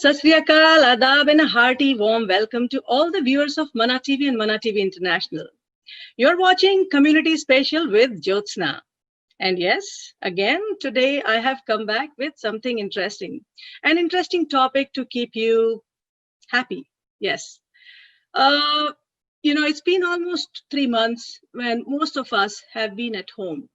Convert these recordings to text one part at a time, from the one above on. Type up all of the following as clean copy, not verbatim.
Sat Sri Akal, Adab, and a hearty warm welcome to all the viewers of Mana TV and Mana TV International. You're watching Community Special with Jyotsna. And yes, again, today I have come back with something interesting. An interesting topic to keep you happy. Yes. Uh, it's been almost 3 months when most of us have been at home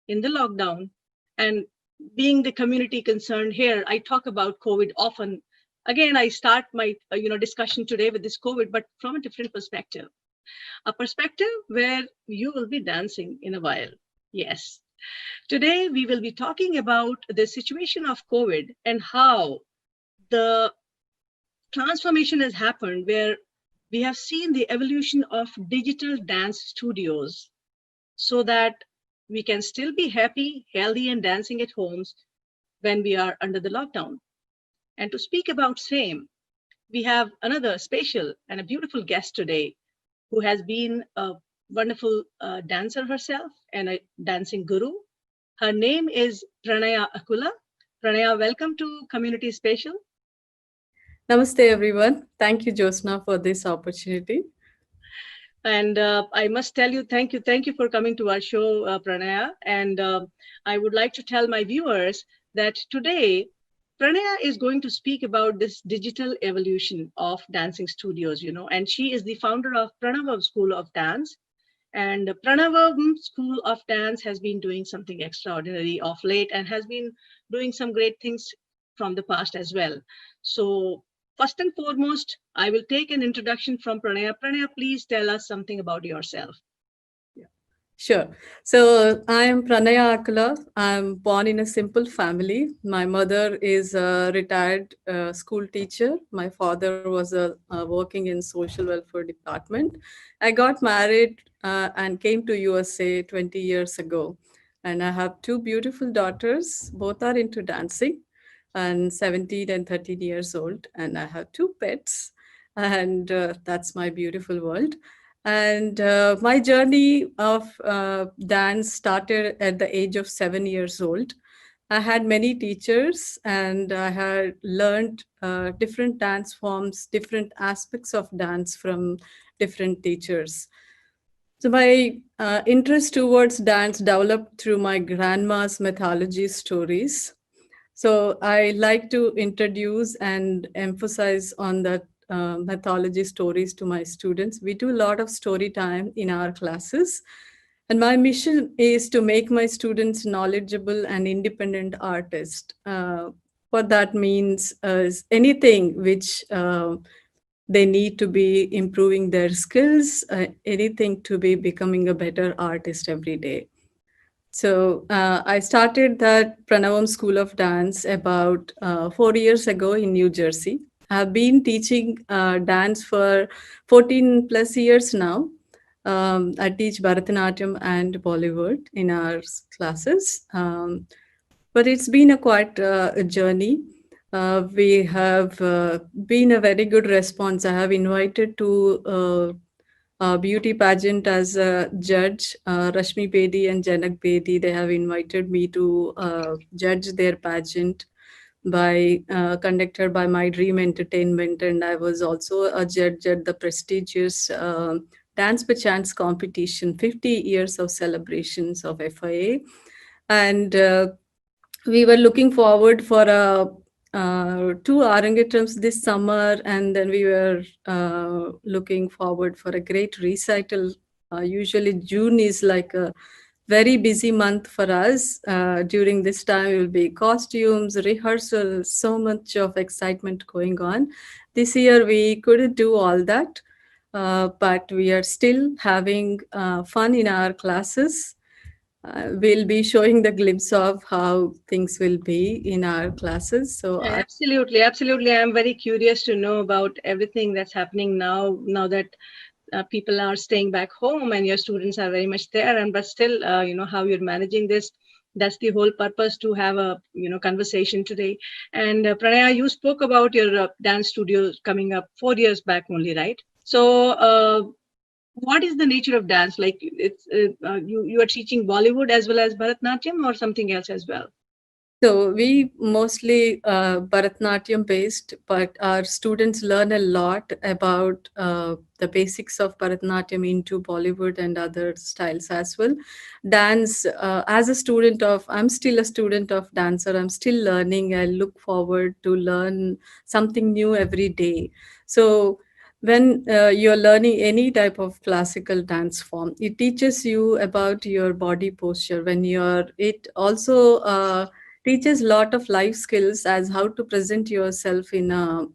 in the lockdown. And being the community concerned here, I talk about COVID often. Again, I start my discussion today with this COVID, but from a different perspective, a perspective where you will be dancing in a while. Yes. Today we will be talking about the situation of COVID and how the transformation has happened, where we have seen the evolution of digital dance studios so that we can still be happy, healthy, and dancing at homes when we are under the lockdown. And to speak about same, we have another special and a beautiful guest today who has been a wonderful dancer herself and a dancing guru. Her name is Pranaya Akula. Pranaya, welcome to Community Special. Namaste, everyone. Thank you, Josna, for this opportunity. And I must tell you, thank you for coming to our show, Pranaya. And I would like to tell my viewers that today, Pranaya is going to speak about this digital evolution of dancing studios, and she is the founder of Pranavam School of Dance. And Pranavam School of Dance has been doing something extraordinary of late and has been doing some great things from the past as well. So first and foremost, I will take an introduction from Pranaya. Pranaya, please tell us something about yourself. Sure. So I am Pranaya Akula. I'm born in a simple family. My mother is a retired school teacher. My father was working in social welfare department. I got married and came to USA 20 years ago. And I have two beautiful daughters. Both are into dancing and 17 and 13 years old. And I have two pets. And that's my beautiful world. And my journey of dance started at the age of 7 years old. I had many teachers and I had learned different dance forms, different aspects of dance from different teachers. So my interest towards dance developed through my grandma's mythology stories. So I like to introduce and emphasize on the mythology stories to my students. We do a lot of story time in our classes. And my mission is to make my students knowledgeable and independent artists. What that means is anything which they need to be improving their skills, anything to be becoming a better artist every day. So I started that Pranavam School of Dance about 4 years ago in New Jersey. I've been teaching dance for 14 plus years now. I teach Bharatanatyam and Bollywood in our classes. But it's been a quite a journey. We have been a very good response. I have invited to beauty pageant as a judge. Rashmi Bedi and Janak Bedi, they have invited me to judge their pageant by conducted by My Dream Entertainment, and I was also a judge at the prestigious Dance by Chance competition, 50 years of celebrations of FIA, and we were looking forward for a two orangutans this summer, and then we were looking forward for a great recital. Usually, June is like a very busy month for us. During this time, it will be costumes, rehearsals, so much of excitement going on. This year, we couldn't do all that, but we are still having fun in our classes. We'll be showing the glimpse of how things will be in our classes. So Absolutely. I'm very curious to know about everything that's happening now that people are staying back home and your students are very much there, and but still, how you're managing this. That's the whole purpose to have a conversation today. And Pranaya, you spoke about your dance studio coming up 4 years back only, right? So what is the nature of dance? Like it's you are teaching Bollywood as well as Bharatnatyam or something else as well? So we mostly Bharatanatyam based, but our students learn a lot about the basics of Bharatanatyam into Bollywood and other styles as well. Dance, as a student of, I'm still a student of dancer. I'm still learning. I look forward to learn something new every day. So when you're learning any type of classical dance form, it teaches you about your body posture. When you're, it also teaches lot of life skills as how to present yourself in a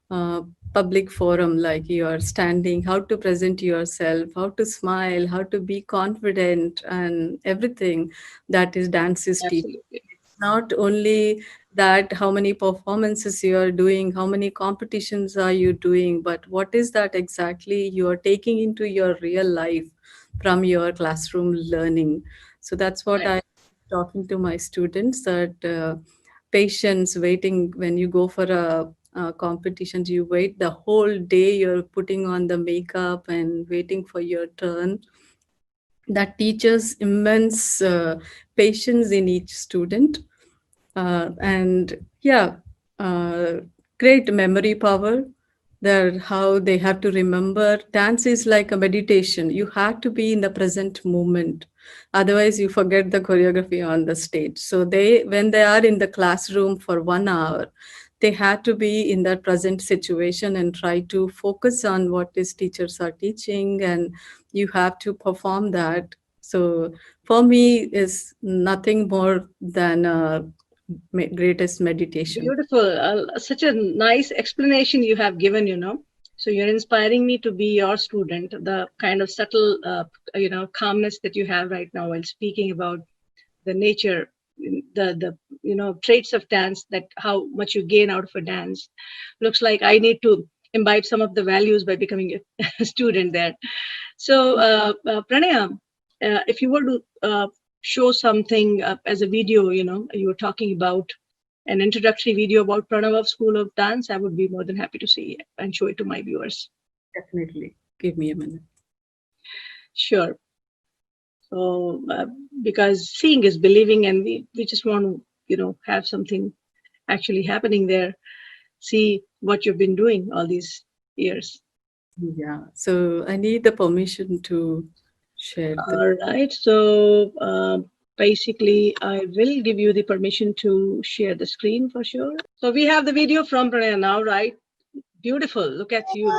uh, public forum, like you are standing, how to present yourself, how to smile, how to be confident, and everything that is dance is teaching. Absolutely. Not only that how many performances you are doing, how many competitions are you doing, but what is that exactly you are taking into your real life from your classroom learning. So that's what Right. I talking to my students, that patience waiting when you go for a competitions, you wait the whole day, you're putting on the makeup and waiting for your turn. That teaches immense patience in each student. And yeah, uh, great memory power. There, how they have to remember. Dance is like a meditation. You have to be in the present moment, otherwise you forget the choreography on the stage. So they, when they are in the classroom for 1 hour, they have to be in that present situation and try to focus on what these teachers are teaching, and you have to perform that. So for me is nothing more than greatest meditation. Beautiful. Such a nice explanation you have given, So you're inspiring me to be your student. The kind of subtle, calmness that you have right now while speaking about the nature, the traits of dance, that how much you gain out of a dance. Looks like I need to imbibe some of the values by becoming a student there. So, Pranaya, if you were to show something as a video, you were talking about an introductory video about Pranav School of Dance, I would be more than happy to see it and show it to my viewers. Definitely. Give me a minute. Sure. So, because seeing is believing, and we just want to, have something actually happening there, see what you've been doing all these years. Yeah. So I need the permission to share the. All right. So, basically, I will give you the permission to share the screen for sure. So we have the video from Pranaya now, right? Beautiful. Look at you.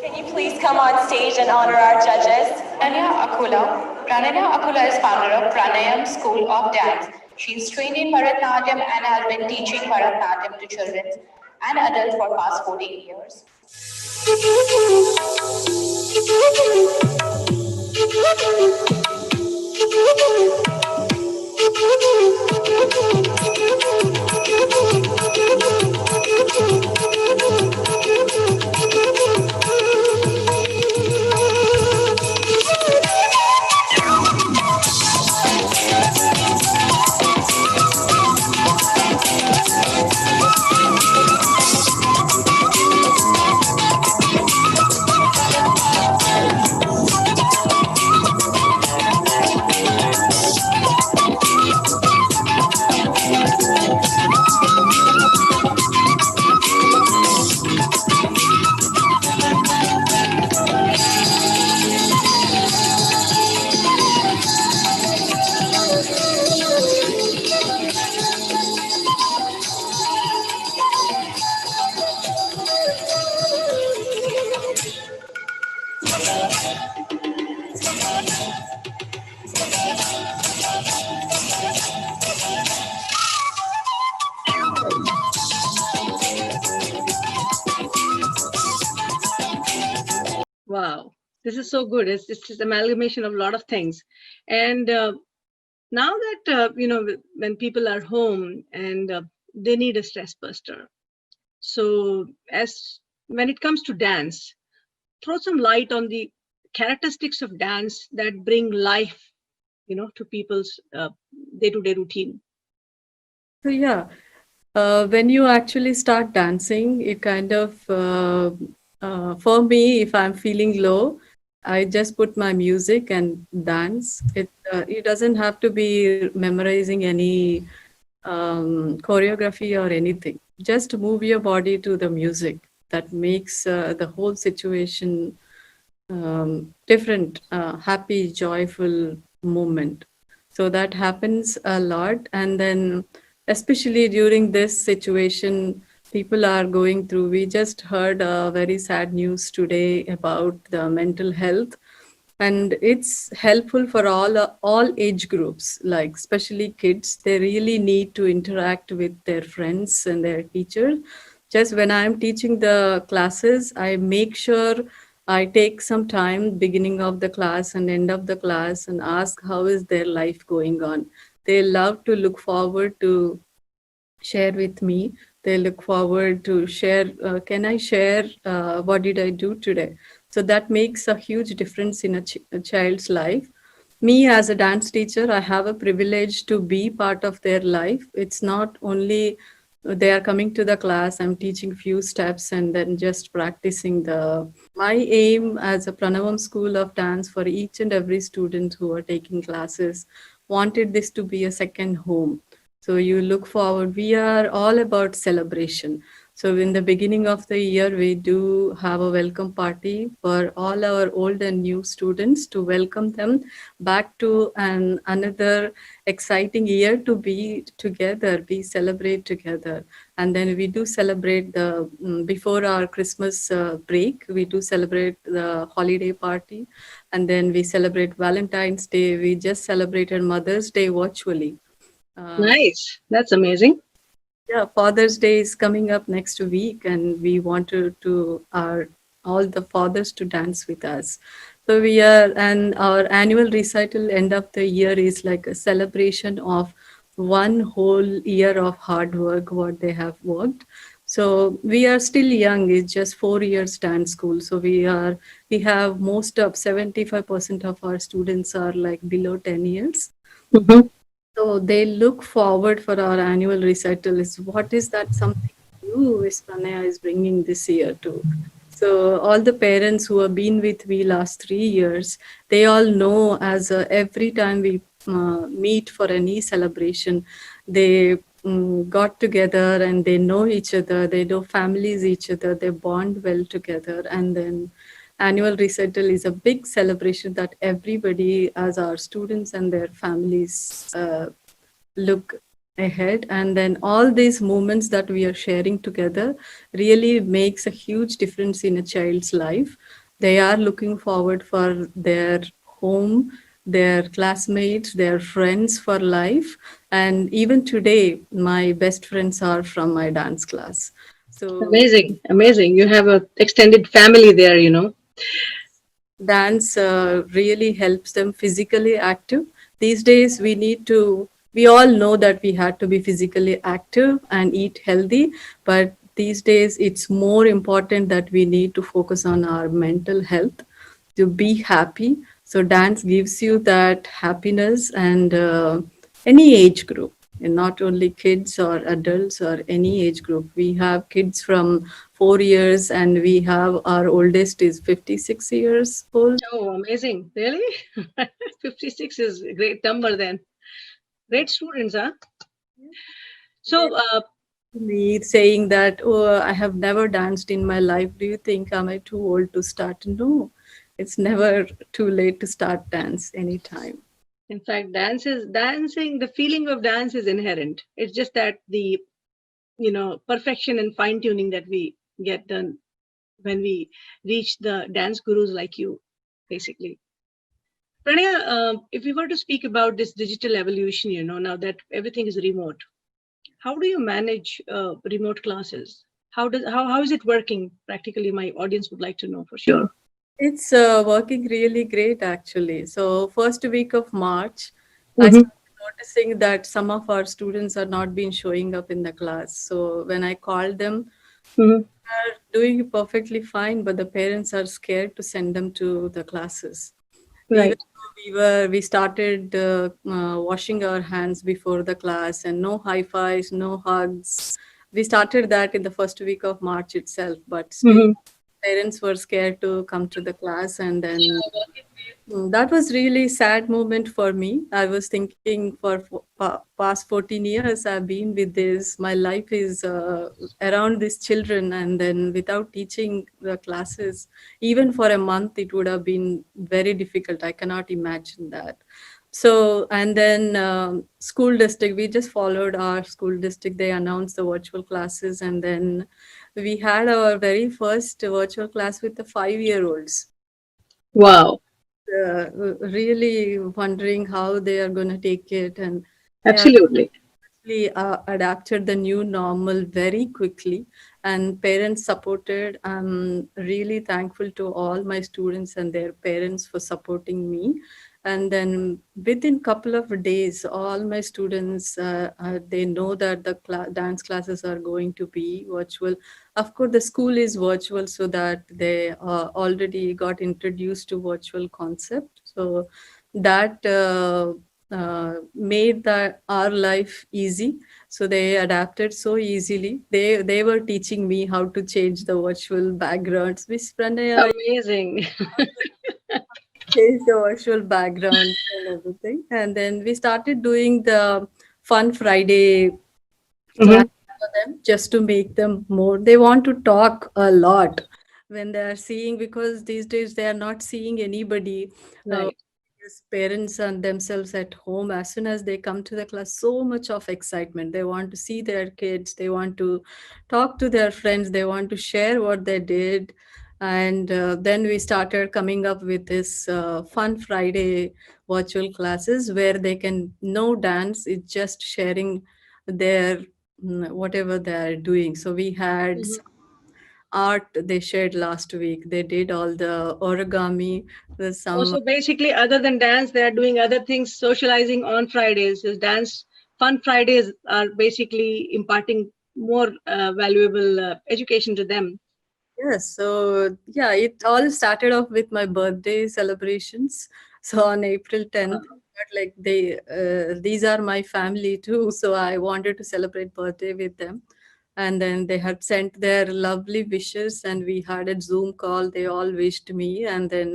Can you please come on stage and honor our judges? Pranaya Akula. Pranaya Akula is founder of Pranayam School of Dance. She is trained in Bharatanatyam and has been teaching Bharatanatyam to children and adults for past 14 years. Wow. This is so good. It's just amalgamation of a lot of things. And now that, when people are home and they need a stress buster. So as when it comes to dance, throw some light on the characteristics of dance that bring life, to people's day-to-day routine. So yeah, when you actually start dancing, it kind of for me, if I'm feeling low, I just put my music and dance. It doesn't have to be memorizing any choreography or anything. Just move your body to the music. That makes the whole situation different, happy, joyful moment. So that happens a lot. And then, especially during this situation, people are going through. We just heard very sad news today about the mental health, and it's helpful for all age groups, like especially kids. They really need to interact with their friends and their teachers. Just when I'm teaching the classes, I make sure I take some time beginning of the class and end of the class and ask how is their life going on. They love to look forward to share with me. They look forward to share, can I share what did I do today? So that makes a huge difference in a child's life. Me as a dance teacher, I have a privilege to be part of their life. It's not only they are coming to the class, I'm teaching few steps and then just practicing the. My aim as a Pranavam School of Dance for each and every student who are taking classes wanted this to be a second home. So you look forward. We are all about celebration. So in the beginning of the year, we do have a welcome party for all our old and new students to welcome them back to another exciting year to be together, we celebrate together. And then we do celebrate the before our Christmas break, we do celebrate the holiday party, and then we celebrate Valentine's Day. We just celebrated Mother's Day virtually. Nice. That's amazing. Yeah, Father's Day is coming up next week, and we wanted to our all the fathers to dance with us. So we are, and our annual recital end of the year is like a celebration of one whole year of hard work, what they have worked. So we are still young. It's just 4 years dance school. So we have most of 75% of our students are like below 10 years. Mhm. So they look forward for our annual recital. Is what is that something new is Pranaya is bringing this year too. So all the parents who have been with me last 3 years, they all know as every time we meet for any celebration, they got together and they know each other. They know families each other. They bond well together, and then annual recital is a big celebration that everybody as our students and their families look ahead. And then all these moments that we are sharing together really makes a huge difference in a child's life. They are looking forward for their home, their classmates, their friends for life. And even today my best friends are from my dance class. So Amazing. Amazing. You have a extended family there, you know. dance really helps them physically active. These days we all know that we had to be physically active and eat healthy, but these days it's more important that we need to focus on our mental health to be happy. So dance gives you that happiness, and any age group, and not only kids or adults or any age group. We have kids from 4 years, and we have our oldest is 56 years old. Oh, amazing. Really? 56 is a great number then. Great students, huh? So, Me saying that, oh, I have never danced in my life. Do you think am I too old to start? No, it's never too late to start dance anytime. in fact, dancing, the feeling of dance is inherent. It's just that the, perfection and fine tuning that we get done when we reach the dance gurus like you, basically. Pranaya, if we were to speak about this digital evolution, now that everything is remote, how do you manage remote classes? How is it working practically? My audience would like to know for sure. It's working really great actually. So first week of March, I Mhm. started noticing that some of our students are not been showing up in the class. So when I called them, Mhm. are doing perfectly fine, but the parents are scared to send them to the classes. Even Right. though we started washing our hands before the class, and no high fives, no hugs. We started that in the first week of March itself, but still Mhm. parents were scared to come to the class, and then that was really sad moment for me. I was thinking for past 14 years I've been with this. My life is around these children, and then without teaching the classes, even for a month, it would have been very difficult. I cannot imagine that. So, and then school district, we just followed our school district. They announced the virtual classes, and then we had our very first virtual class with the 5-year-olds. Wow. Really wondering how they are going to take it, and they are Absolutely. actually adapted the new normal very quickly, and parents supported. I'm really thankful to all my students and their parents for supporting me. And then within couple of days, all my students, they know that the dance classes are going to be virtual. Of course, the school is virtual, so that they already got introduced to virtual concept. So that made that our life easy. So they adapted so easily. They were teaching me how to change the virtual backgrounds. Miss Pranaya Amazing. changed the virtual background and everything. And then we started doing the Fun Friday Mhm. class for them, just to make them more. They want to talk a lot when they are seeing, because these days they are not seeing anybody. Uh, Right. as parents and themselves at home, as soon as they come to the class, so much of excitement. They want to see their kids, they want to talk to their friends, they want to share what they did. And then we started coming up with this Fun Friday virtual classes, where they can know dance, it's just sharing their whatever they are doing. So we had Mhm. art they shared last week. They did all the origami. There's some. Also, basically, other than dance, they are doing other things, socializing on Fridays. Is dance fun Fridays are basically imparting more valuable education to them. Yes, so yeah, it all started off with my birthday celebrations. So on April 10th, but like these are my family too, so I wanted to celebrate birthday with them. And then they had sent their lovely wishes, and we had a Zoom call. They all wished me, and then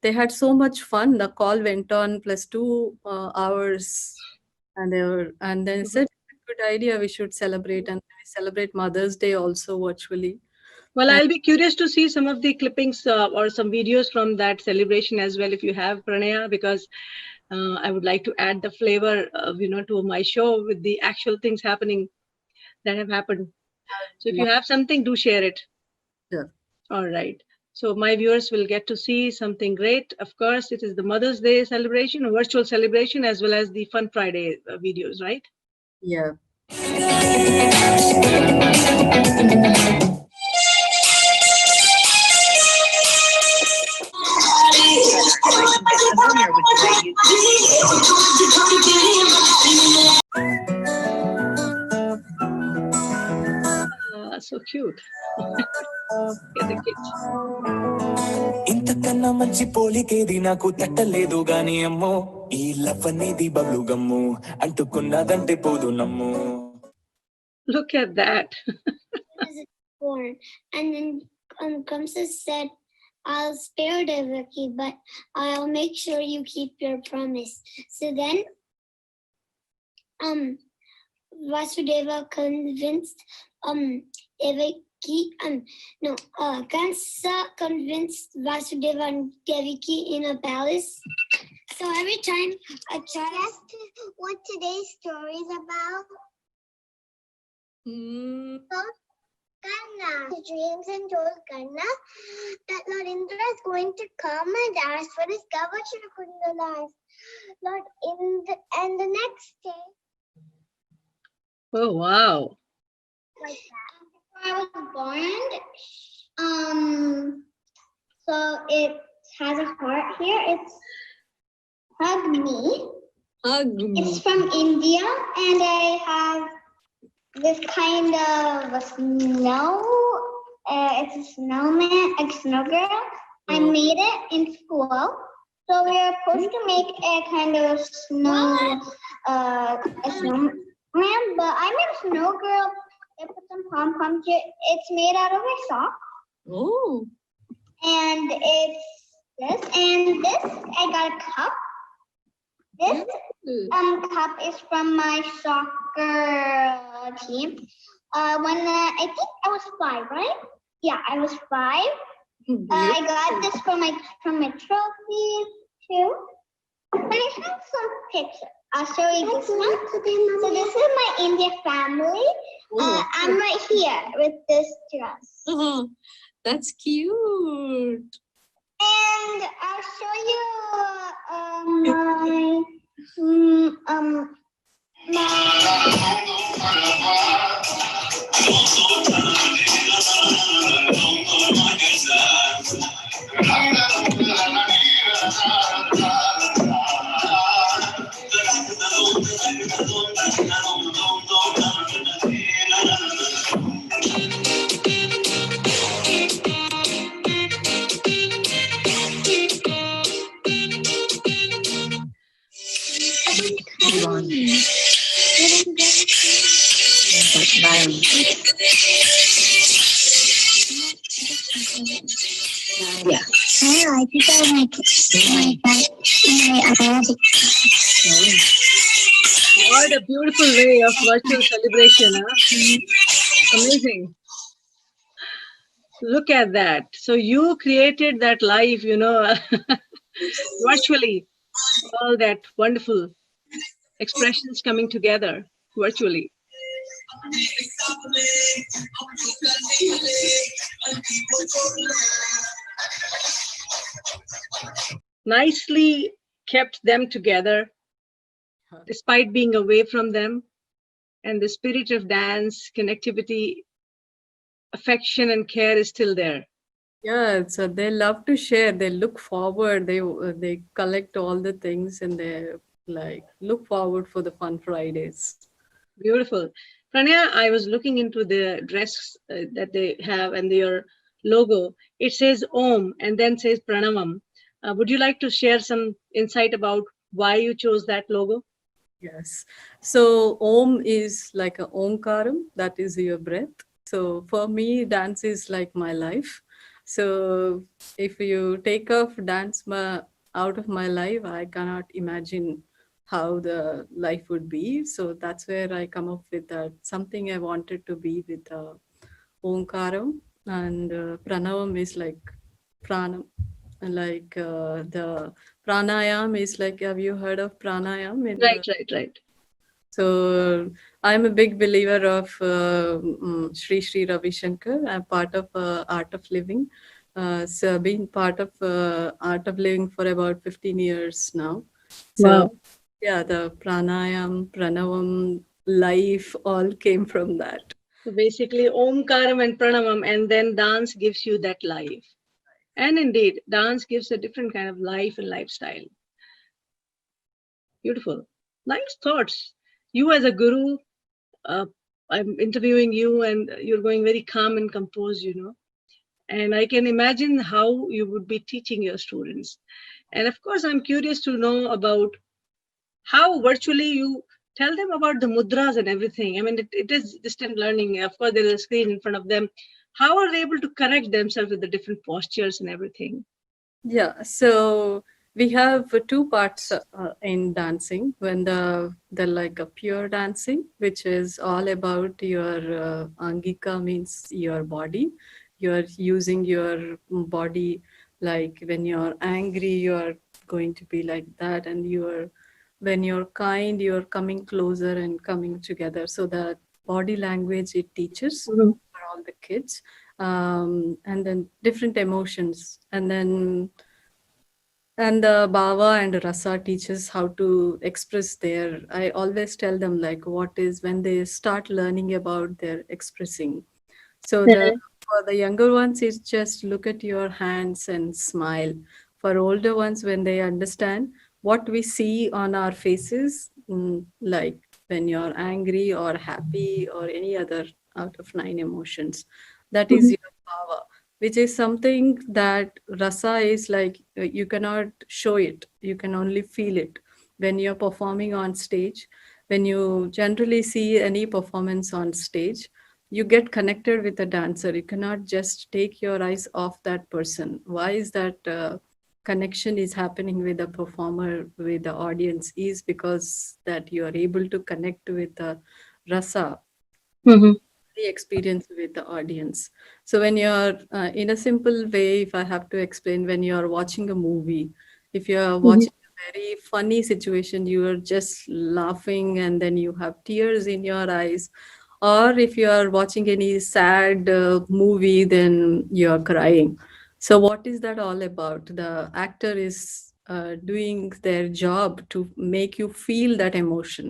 they had so much fun. The call went on plus 2 hours, and and then Mhm. said, "Good idea. We should celebrate, and we celebrate Mother's Day also virtually." Well, I'll be curious to see some of the clippings or some videos from that celebration as well, if you have, Pranaya, because I would like to add the flavor, to my show with the actual things happening that have happened. So if you have something, do share it. Yeah. All right. So my viewers will get to see something great. Of course, it is the Mother's Day celebration, a virtual celebration, as well as the Fun Friday videos, right? Yeah. So cute. Get the kids. ఇంతకన్నా మంచి పోలికేది నాకు తట్టలేదు గాని అమ్మో ఈ love అనేది బబ్లు గమ్ము అంటుకున్నదంటే పోదు నమ్ము. Look at that. Born. And then Kamsa said, I'll spare Devaki, but I'll make sure you keep your promise. So then Vasudeva convinced Devaki Kamsa convinced Vasudeva and Devaki in a palace. So every time a child asked what today's story is about. Karna dreams and told Karna that Lord Indra is going to come and ask for his Gavachana Kundalas. Lord and the next day. Oh, wow. Like that. Before I was born, so it has a heart here. It's Hug Me. It's from India, and I have this kind of a snow. It's a snowman, a snow girl. I made it in school. So we are supposed to make a kind of snow, a snowman, but I made a snow girl. I put some pom poms here. It's made out of a sock. Oh. And it's this, and this I got a cup. This cup is from my soccer team. When I think I was 5, right? Yeah, I was 5. I got this from my trophy too. And I have some pictures. I'll show you this one. So this is my India family. I'm right here with this dress. That's cute. And I'll show you my What a beautiful way of virtual celebration, huh? Amazing. Look at that. So you created that life, virtually. All that wonderful expressions coming together virtually. Nicely kept them together despite being away from them, and the spirit of dance, connectivity, affection and care is still there. Yeah, so they love to share. They look forward. They collect all the things and they like look forward for the fun Fridays. Beautiful. Pranaya, I was looking into the dress that they have and their logo. It says Om and then says Pranavam. Would you like to share some insight about why you chose that logo? Yes. So Om is like a Omkaram, that is your breath. So for me, dance is like my life. So if you take off dance out of my life, I cannot imagine how the life would be. So that's where I come up with that something I wanted to be with Omkaram, and Pranavam is like Pranam. Like the pranayam is like, have you heard of pranayam? Right. So I'm a big believer of Sri Sri Ravi Shankar. I'm part of Art of Living. So I've been part of Art of Living for about 15 years now. So Wow. yeah, the pranayam, pranavam, life all came from that. So basically Omkaram and Pranavam, and then dance gives you that life. And indeed, dance gives a different kind of life and lifestyle. Beautiful. Nice thoughts. You as a guru, I'm interviewing you and you're going very calm and composed, And I can imagine how you would be teaching your students. And of course, I'm curious to know about how virtually you tell them about the mudras and everything. I mean, it is distant learning. Of course, there is a screen in front of them. How are they able to correct themselves with the different postures and everything? Yeah, so we have two parts in dancing. When the like a pure dancing, which is all about your angika, means your body. You're using your body, like when you're angry, you're going to be like that, and when you're kind, you're coming closer and coming together. So that body language it teaches Mhm. for all the kids, and then different emotions, and then the bhava and rasa teaches how to express their. I always tell them like what is when they start learning about their expressing. So for the younger ones, it's just look at your hands and smile. For older ones, when they understand what we see on our faces, like when you're angry or happy or any other out of 9 emotions, that is Mhm. your bhava, which is something that rasa is like you cannot show it, you can only feel it when you're performing on stage. When you generally see any performance on stage, you get connected with the dancer. You cannot just take your eyes off that person. Why is that connection is happening with the performer, with the audience, is because that you are able to connect with the rasa, Mhm. the experience with the audience. So when you're in a simple way, if I have to explain, when you're watching a movie, if you're Mhm. watching a very funny situation, you are just laughing and then you have tears in your eyes. Or if you are watching any sad movie, then you're crying. So what is that all about? The actor is doing their job to make you feel that emotion.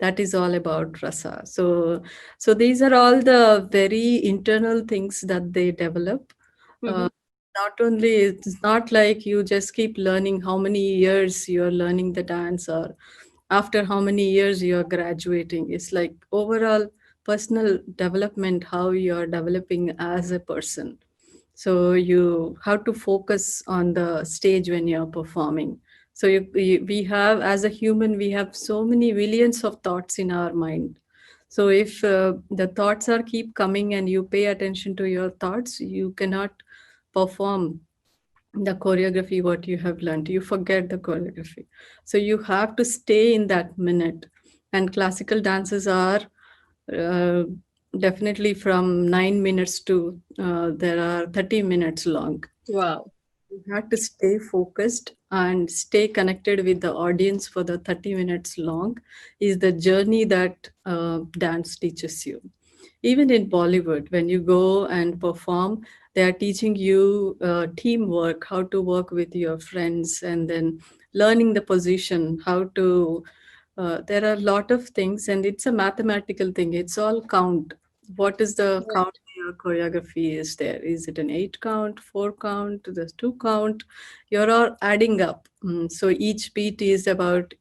That is all about rasa. So these are all the very internal things that they develop. Uh, Mhm. Not only, it's not like you just keep learning how many years you're learning the dance, or after how many years you're graduating. It's like overall personal development, how you're developing as a person. So you have to focus on the stage when you're performing. So we have, as a human, we have so many millions of thoughts in our mind. So if the thoughts are keep coming and you pay attention to your thoughts, you cannot perform the choreography what you have learned. You forget the choreography. So you have to stay in that minute. And classical dances are uh, definitely from 9 minutes to there are 30 minutes long. Wow. You have to stay focused and stay connected with the audience for the 30 minutes long, is the journey that dance teaches you. Even in Bollywood, when you go and perform, they are teaching you teamwork, how to work with your friends, and then learning the position, how to. There are a lot of things, and it's a mathematical thing. It's all count. What is the count your choreography is there? Is it an 8 count, 4 count, there's 2 count? You're all adding up. So each beat is about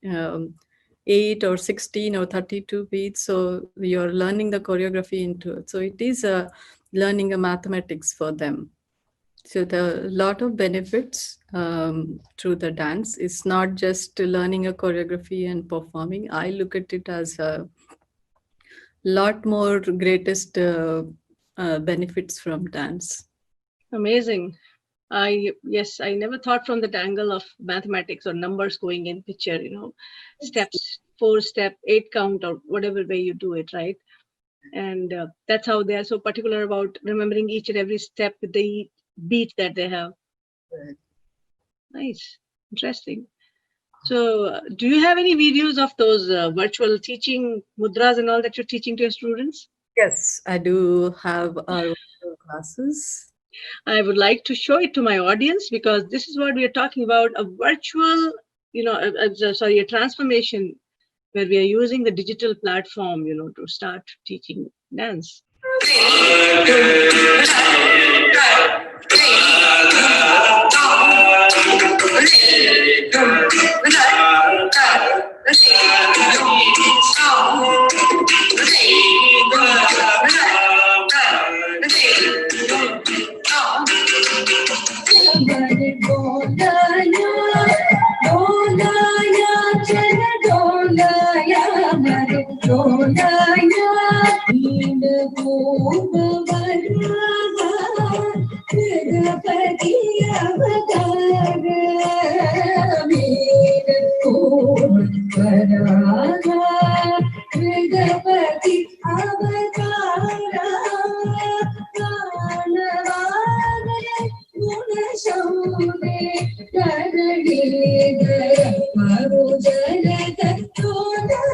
8 or 16 or 32 beats. So you're learning the choreography into it. So it is learning a mathematics for them. So the lot of benefits through the dance. It's not just learning a choreography and performing. I look at it as a lot more greatest benefits from dance. Amazing. Yes, I never thought from that angle of mathematics or numbers going in picture, steps, 4 step, 8 count, or whatever way you do it, right? And that's how they are so particular about remembering each and every step with the beat that they have. Nice. Interesting. So, do you have any videos of those virtual teaching mudras and all that you're teaching to your students? Yes, I do have our classes. I would like to show it to my audience because this is what we are talking about, a virtual, a transformation where we are using the digital platform, to start teaching dance.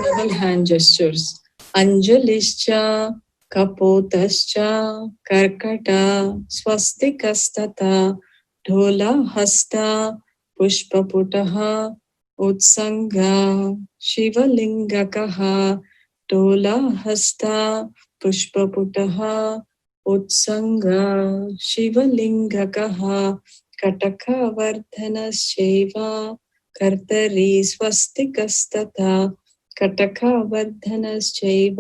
Double hand gestures. Anjalischa, Kapotascha, Karkata, Swastikastata, Dhola Hasta, Pushpaputaha, Utsanga, Shivalingakaha, Dhola Hasta, Pushpaputaha, Utsanga, Shivalingakaha, Kataka Vardhanaseva, Kartari Swastikastata, कटकावर्धनश्चैव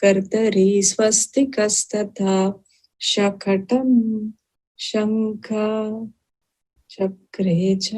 कर्तरी स्वस्तिकस्तथा शकटं शङ्ख चक्रे च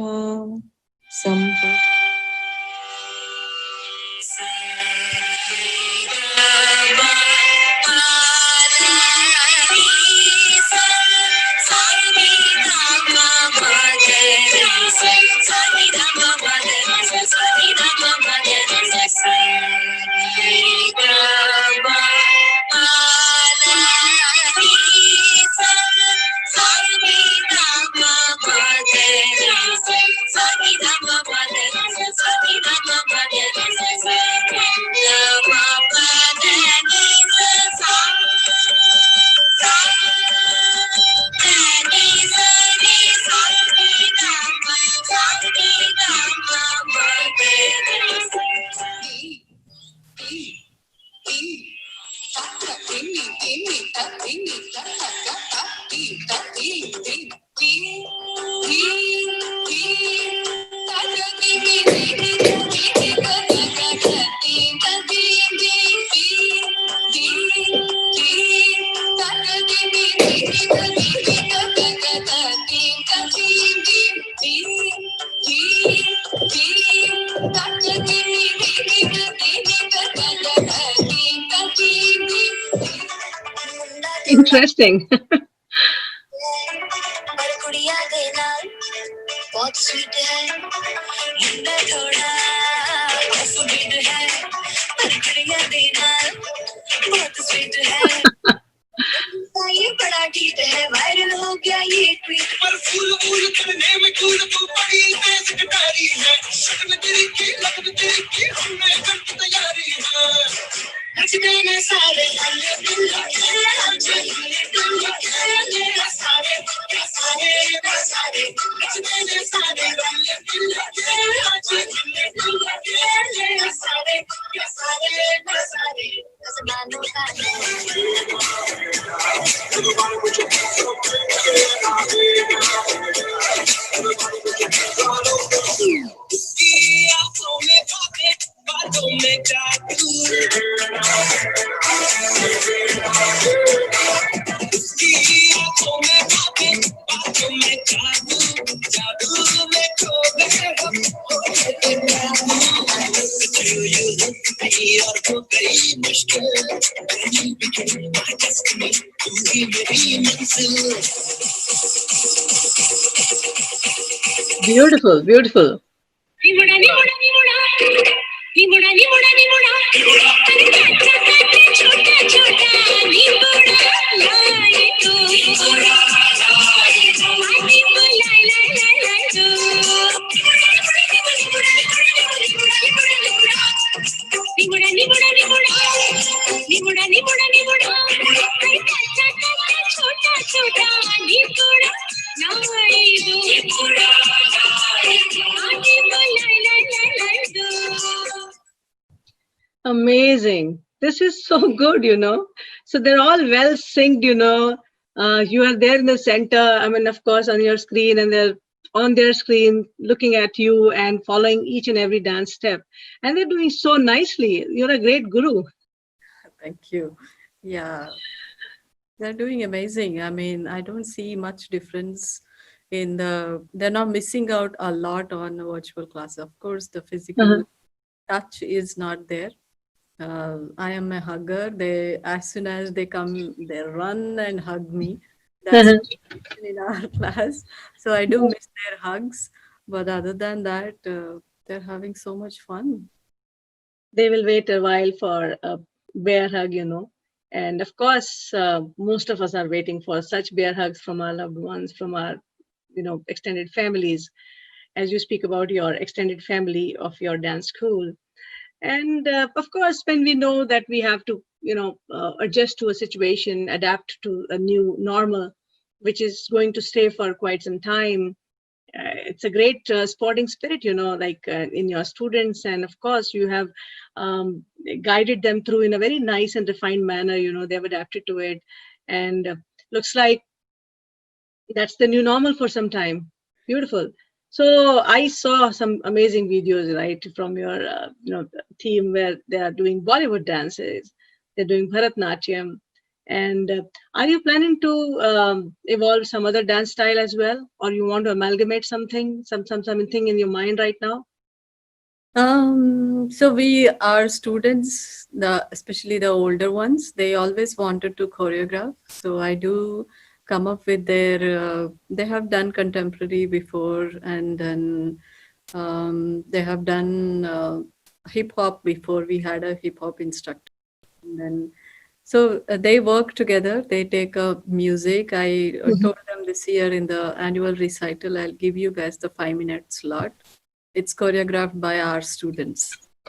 Interesting. बहुत sweet है मुंडा थोड़ा offbeat है पर बढ़िया देना बहुत स्वीट है ये बड़ा ठीक है वायरल हो गया ये ट्वीट पर फूल फूल करने में कूल तो बड़ी तेज कटारी है शक्ल तेरी की लगन तेरी की हमने कर तैयारी है नचने सारे हल्ले दिल्ली सारे सारे नचने सारे हल्ले दिल्ली सारे सारे नचनानो बातों में जादू जादू में खो गए और हो गई मुश्किल तू ही मेरी मंजिल Beautiful, beautiful. Amazing. This is so good, you know. So they're all well synced, you know. You are there in the center. I mean, of course, on your screen, and they're on their screen looking at you and following each and every dance step. And they're doing so nicely. You're a great guru. Thank you. Yeah, they're doing amazing. I mean, I don't see much difference in they're not missing out a lot on a virtual class. Of course, the physical touch is not there. I am a hugger. As soon as they come, they run and hug me. That's in our class. So I do miss their hugs. But other than that, they're having so much fun. They will wait a while for a bear hug, you know. And of course, most of us are waiting for such bear hugs from our loved ones, from our, you know, extended families, as you speak about your extended family of your dance school. And of course, when we know that we have to, you know, adjust to a situation, adapt to a new normal, which is going to stay for quite some time, it's a great sporting spirit, you know, like in your students. And of course, you have guided them through in a very nice and refined manner. You know, they've adapted to it. And looks like that's the new normal for some time. Beautiful. So I saw some amazing videos, right, from your you know, team where they are doing Bollywood dances, they're doing Bharatnatyam, and are you planning to evolve some other dance style as well, or you want to amalgamate something, something in your mind right now? So our students, especially the older ones, they always wanted to choreograph. So I do come up with their, they have done contemporary before, and then they have done hip hop before. We had a hip hop instructor. And then, so they work together. They take up music. I told them this year in the annual recital, I'll give you guys the 5-minute slot. It's choreographed by our students.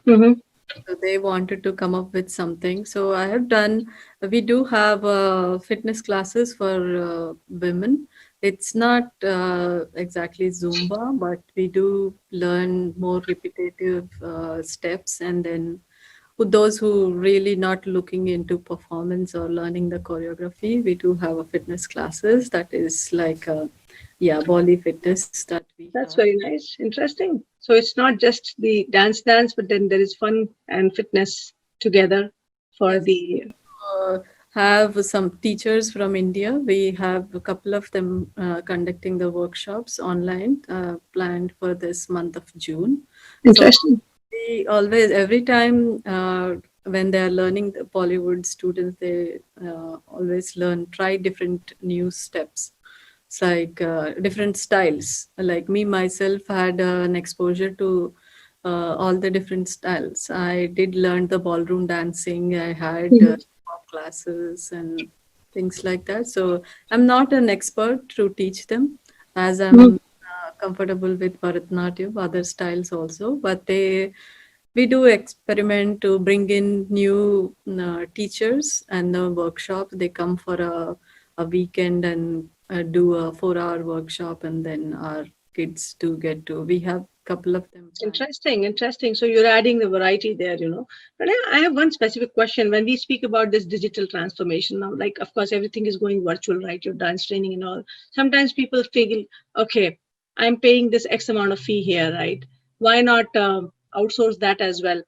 Mhm. So they wanted to come up with something. So I have done, we do have fitness classes for women. It's not exactly Zumba, but we do learn more repetitive steps. And then with those who really not looking into performance or learning the choreography, we do have a fitness classes that is like, yeah, Bolly fitness that we That's have. very nice. Interesting. So it's not just the dance, but then there is fun and fitness together for Yes. the. Have some teachers from India. We have a couple of them conducting the workshops online, planned for this month of June. So Interesting. we always, every time when they are learning, the Bollywood students, they always learn, try different new steps. It's like different styles. Like me myself had an exposure to all the different styles. I did learn the ballroom dancing. I had Mhm. hip-hop classes and things like that. So I'm not an expert to teach them, as Mhm. I'm comfortable with Bharatanatyam, other styles also. But we do experiment to bring in new teachers and the workshop. They come for a weekend and do a 4-hour workshop, and then our kids do get to. We have a couple of them planned. Interesting, interesting. So you're adding the variety there. But I have one specific question. When we speak about this digital transformation now, like, of course, everything is going virtual, right? Your dance training and all. Sometimes people feel, okay, I'm paying this X amount of fee here, right? Why not outsource that as well?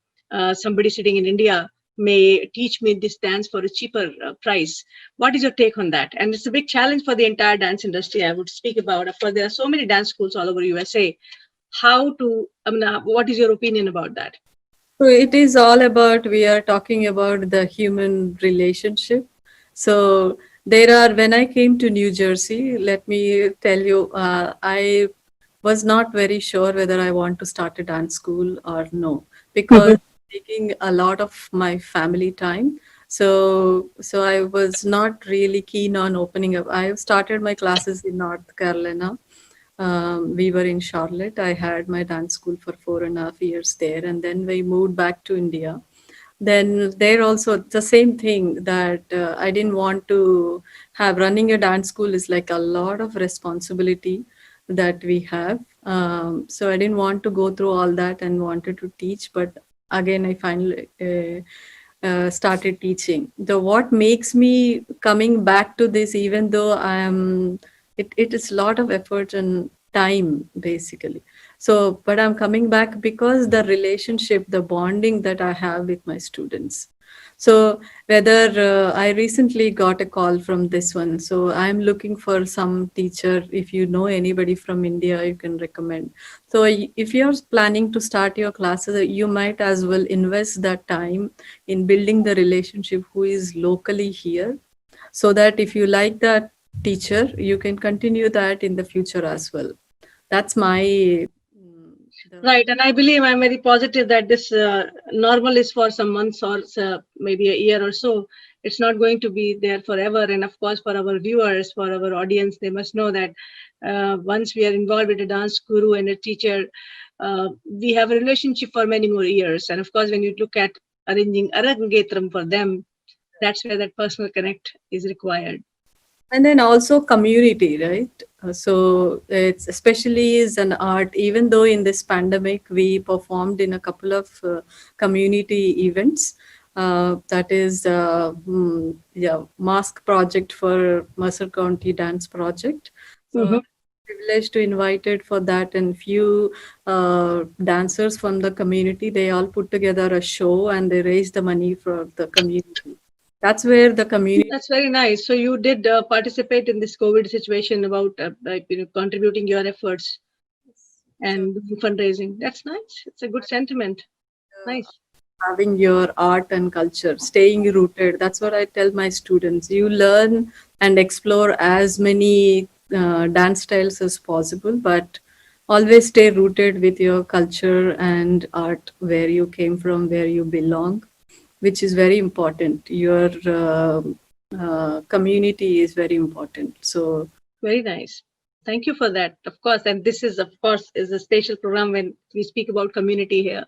Somebody sitting in India may teach me this dance for a cheaper price. What is your take on that? And it's a big challenge for the entire dance industry. I would speak about. Of course, there are so many dance schools all over USA. How to, I mean, what is your opinion about that? So it is all about, we are talking about the human relationship. So there are, when I came to New Jersey, let me tell you, I was not very sure whether I want to start a dance school or no, because taking a lot of my family time. So I was not really keen on opening up. I started my classes in North Carolina. We were in Charlotte. I had my dance school for 4.5 years there, and then we moved back to India. Then there also the same thing, that I didn't want to have, running a dance school is like a lot of responsibility that we have. So I didn't want to go through all that and wanted to teach, but again I finally started teaching. The what makes me coming back to this, even though I am, it is a lot of effort and time basically. So, but I'm coming back because the relationship, the bonding that I have with my students. So whether I recently got a call from this one, so I'm looking for some teacher. If you know anybody from India, you can recommend. So if you're planning to start your classes, you might as well invest that time in building the relationship who is locally here, so that if you like that teacher, you can continue that in the future as well. That's my the Right, and I believe I'm very positive that this normal is for some months or maybe a year or so. It's not going to be there forever. And of course, for our viewers, for our audience, they must know that once we are involved with a dance guru and a teacher, we have a relationship for many more years. And of course, when you look at arranging Arangetram for them, that's where that personal connect is required. And then also community, right? So it's especially is an art, even though in this pandemic we performed in a couple of community events. That is, yeah, mask project for Mercer County Dance Project. So Mhm. privileged to invited for that, and few dancers from the community, they all put together a show and they raised the money for the community. That's where the community. That's very nice. So you did participate in this COVID situation about contributing your efforts So and doing fundraising. That's nice. It's a good sentiment. Nice. having your art and culture, staying rooted. That's what I tell my students. You learn and explore as many dance styles as possible, but always stay rooted with your culture and art, where you came from, where you belong, which is very important. Your community is very important. So Very nice. Thank you for that, of course. And this is, of course, is a special program when we speak about community here,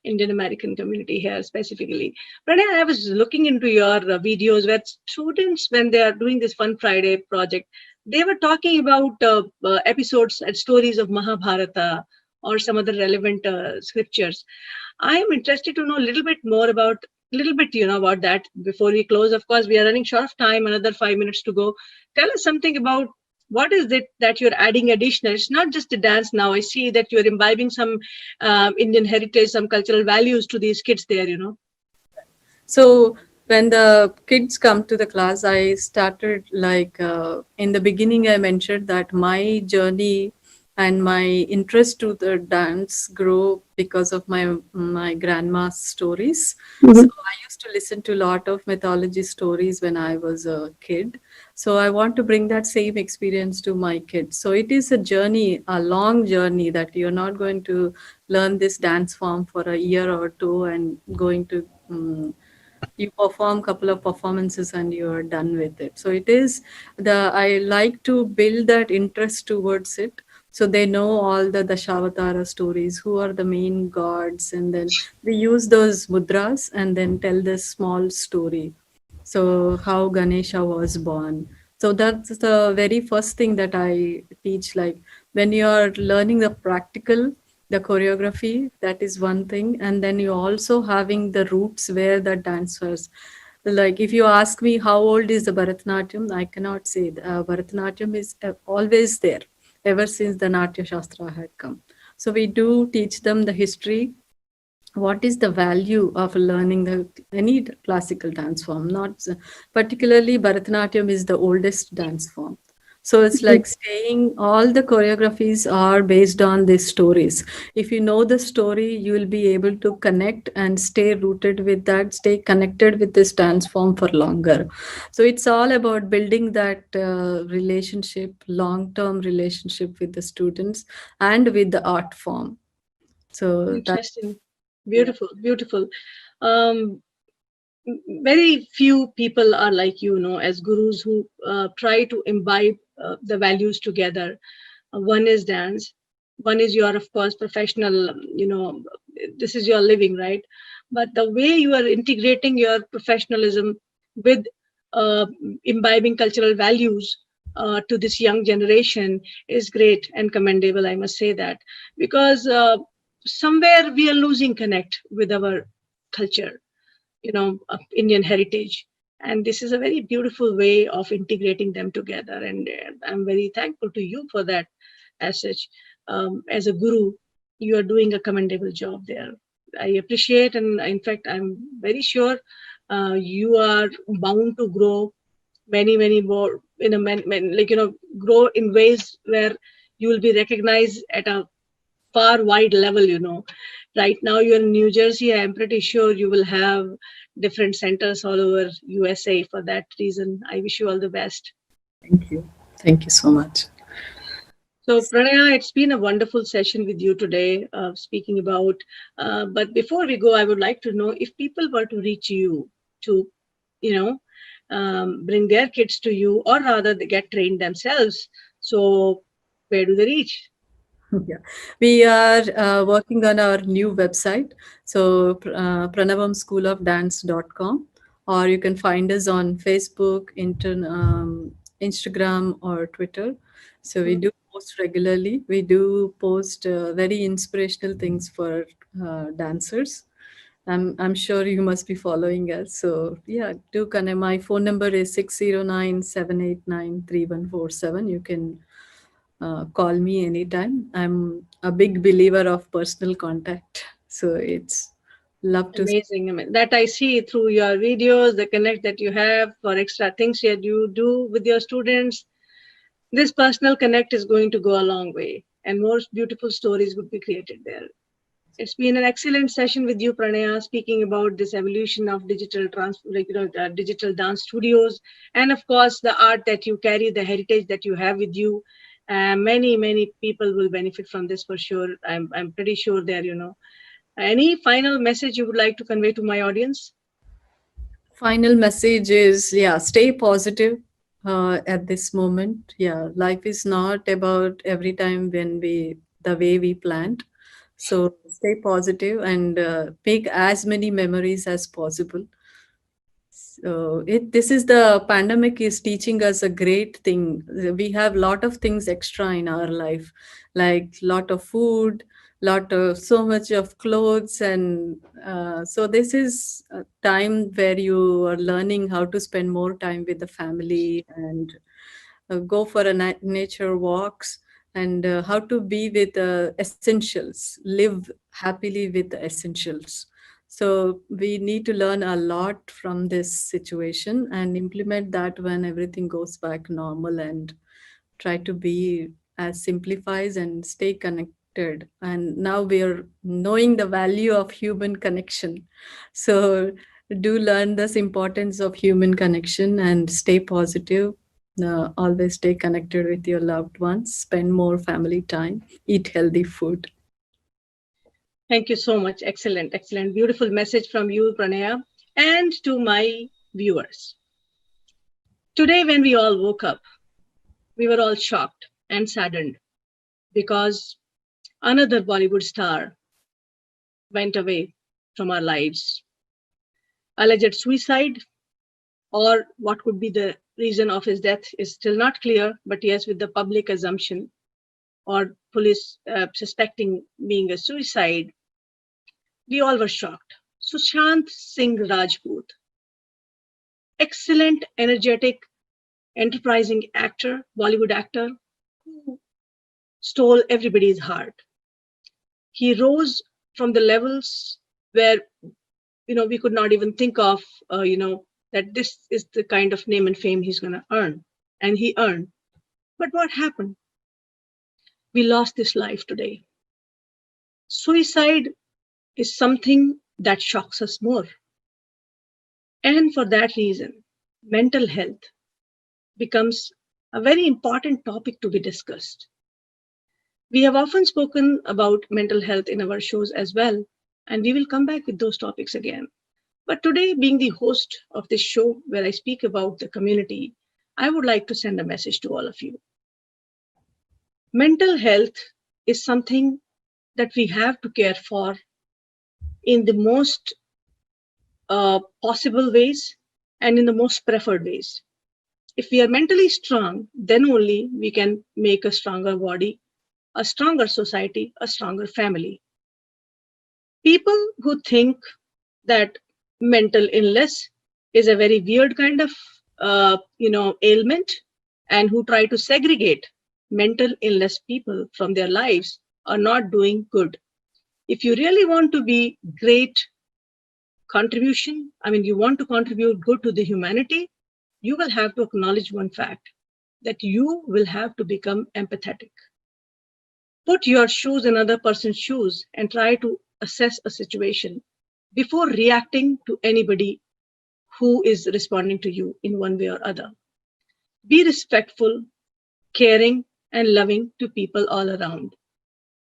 Indian American community here specifically. Pranay, I was looking into your videos where students, when they are doing this Fun Friday project, they were talking about episodes and stories of Mahabharata or some other relevant scriptures. I am interested to know a little bit more about about that before we close. Of course, we are running short of time, another 5 minutes to go. Tell us something about what is it that you're adding additional. It's not just a dance now. I see that you're imbibing some Indian heritage, some cultural values to these kids there. So when the kids come to the class, I started like in the beginning, I mentioned that my journey and my interest to the dance grew because of my grandma's stories. So I used to listen to a lot of mythology stories when I was a kid. So I want to bring that same experience to my kids. So it is a journey, a long journey, that you're not going to learn this dance form for a year or two and going to you perform couple of performances and you're done with it. So it is I like to build that interest towards it, so they know all the Dashavatara stories, who are the main gods, and then we use those mudras and then tell this small story. So how Ganesha was born. So that's the very first thing that I teach. Like when you are learning the practical, the choreography, that is one thing, and then you also having the roots where the dance was. Like if you ask me how old is the Bharatanatyam, I cannot say. Bharatanatyam is always there ever since the Natya Shastra had come. So we do teach them the history, what is the value of learning any classical dance form. Not particularly Bharatanatyam is the oldest dance form. So it's like staying, all the choreographies are based on these stories. If you know the story, you will be able to connect and stay rooted with that, stay connected with this dance form for longer. So it's all about building that relationship, long-term relationship with the students and with the art form. So that, Interesting. Beautiful, beautiful. Um, Very few people are like as gurus who try to imbibe the values together. One is dance, one is your, of course, professional, this is your living, right? But the way you are integrating your professionalism with uh, imbibing cultural values to this young generation is great and commendable, I must say that, because somewhere we are losing connect with our culture, of Indian heritage. And this is a very beautiful way of integrating them together. And I'm very thankful to you for that. As such, as a guru, you are doing a commendable job there. I appreciate, and in fact, I'm very sure you are bound to grow many more in a grow in ways where you will be recognized at a far wide level. Right now you're in New Jersey. I'm pretty sure you will have different centers all over USA. For that reason, I wish you all the best. thank you. Thank you so much. So Pranaya, it's been a wonderful session with you today, speaking about, but before we go, I would like to know if people were to reach you to, bring their kids to you, or rather they get trained themselves. So where do they reach? Yeah, we are working on our new website. So pranavamschoolofdance.com, or you can find us on Facebook, Instagram, or Twitter. So we do post regularly. We do post very inspirational things for dancers. I'm sure you must be following us. So yeah, do connect. My phone number is 609-789-3147. You can call me anytime. I'm a big believer of personal contact. So it's love to. Amazing. I mean, that I see through your videos, the connect that you have for extra things that you do with your students. This personal connect is going to go a long way, and more beautiful stories would be created there. It's been an excellent session with you, Pranaya, speaking about this evolution of digital digital dance studios, and of course the art that you carry, the heritage that you have with you. Many people will benefit from this for sure. I'm pretty sure there. Any final message you would like to convey to my audience? Final message is, yeah, stay positive at this moment. Yeah, life is not about every time when the way we planned. So stay positive and make as many memories as possible. So this is the pandemic is teaching us a great thing. We have lot of things extra in our life, like lot of food, lot of so much of clothes, and so this is a time where you are learning how to spend more time with the family and go for a nature walks and how to be with essentials, live happily with the essentials. So we need to learn a lot from this situation and implement that when everything goes back normal, and try to be as simplifies and stay connected. And now we are knowing the value of human connection. So do learn this importance of human connection and stay positive. Always stay connected with your loved ones, spend more family time, eat healthy food. Thank you so much. Excellent, excellent. Beautiful message from you, Pranaya, and to my viewers. Today, when we all woke up, we were all shocked and saddened because another Bollywood star went away from our lives. Alleged suicide, or what could be the reason of his death, is still not clear, but yes, with the public assumption or police suspecting being a suicide, we all were shocked. Sushant Singh Rajput, excellent, energetic, enterprising actor, Bollywood actor, who stole everybody's heart. He rose from the levels where we could not even think of, that this is the kind of name and fame he's going to earn, and he earned. But what happened? We lost this life today. Suicide is something that shocks us more. And for that reason, mental health becomes a very important topic to be discussed. We have often spoken about mental health in our shows as well, and we will come back with those topics again. But today, being the host of this show where I speak about the community, I would like to send a message to all of you. Mental health is something that we have to care for in the most possible ways and in the most preferred ways. If we are mentally strong, then only we can make a stronger body, a stronger society, a stronger family. People who think that mental illness is a very weird kind of ailment, and who try to segregate mental illness people from their lives are not doing good. If you really want to be great contribution, you want to contribute good to the humanity, you will have to acknowledge one fact, that you will have to become empathetic. Put your shoes in another person's shoes and try to assess a situation before reacting to anybody who is responding to you in one way or other. Be respectful, caring, and loving to people all around.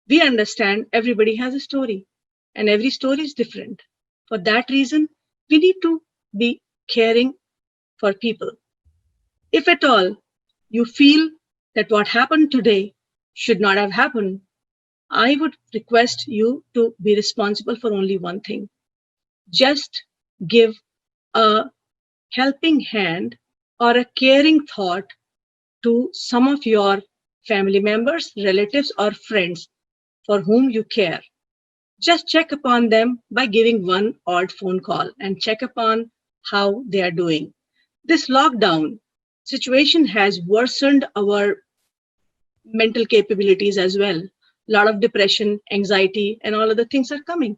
We understand everybody has a story, and every story is different. For that reason, we need to be caring for people. If at all you feel that what happened today should not have happened, I would request you to be responsible for only one thing. Just give a helping hand or a caring thought to some of your family members, relatives, or friends for whom you care. Just check upon them by giving one odd phone call and check upon how they are doing. This lockdown situation has worsened our mental capabilities as well. A lot of depression, anxiety, and all other things are coming.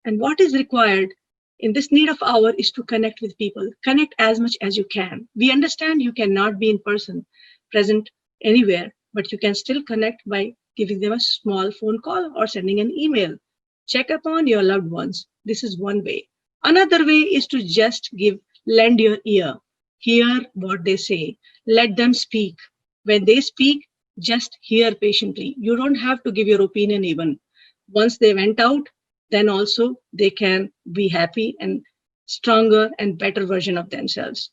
And what is required in this need of hour is to connect with people. Connect as much as you can. We understand you cannot be in person, present anywhere, but you can still connect by giving them a small phone call or sending an email. Check upon your loved ones. This is one way. Another way is to just lend your ear. Hear what they say. Let them speak. When they speak, just hear patiently. You don't have to give your opinion even. Once they went out, then also they can be happy and stronger and better version of themselves.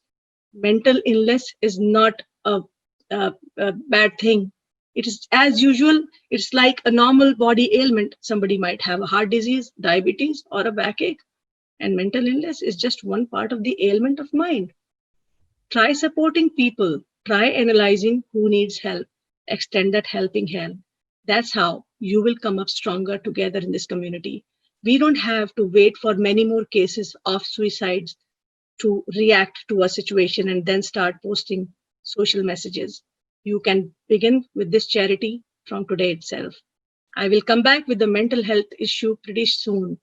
Mental illness is not a bad thing. It is as usual. It's like a normal body ailment. Somebody might have a heart disease, diabetes, or a backache. And mental illness is just one part of the ailment of mind. Try supporting people. Try analyzing who needs help. Extend that helping hand. That's how you will come up stronger together in this community. We don't have to wait for many more cases of suicides to react to a situation and then start posting social messages. You can begin with this charity from today itself. I will come back with the mental health issue pretty soon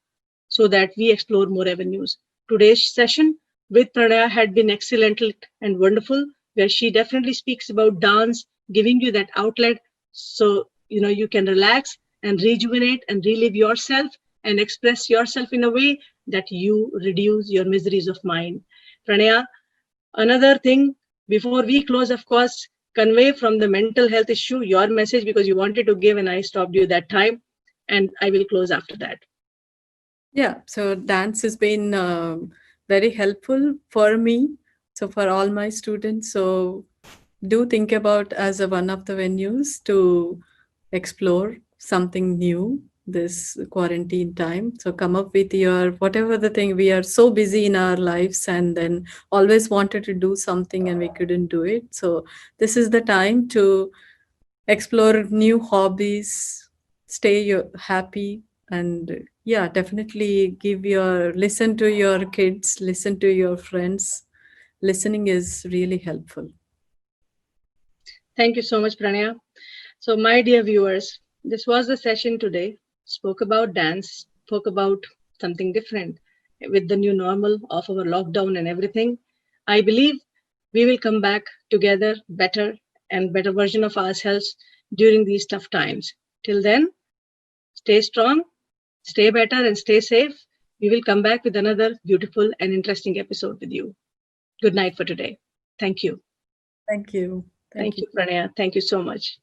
so that we explore more avenues. Today's session with Pranaya had been excellent and wonderful, where she definitely speaks about dance, giving you that outlet so you can relax and rejuvenate and relive yourself and express yourself in a way that you reduce your miseries of mind. Pranaya, another thing before we close, of course, convey from the mental health issue your message, because you wanted to give and I stopped you that time, and I will close after that. Yeah, so dance has been very helpful for me. So for all my students, so do think about as one of the venues to explore something new this quarantine time. So come up with your whatever the thing. We are so busy in our lives and then always wanted to do something and we couldn't do it. So this is the time to explore new hobbies, stay happy, and yeah, definitely listen to your kids, listen to your friends. Listening is really helpful. Thank you so much, Pranaya. So, my dear viewers, this was the session today. Spoke about dance, spoke about something different with the new normal of our lockdown and everything. I believe we will come back together better and better version of ourselves during these tough times. Till then, stay strong, stay better, and stay safe. We will come back with another beautiful and interesting episode with you. Good night for today. Thank you. Thank you. Thank you, Pranaya. Thank you so much.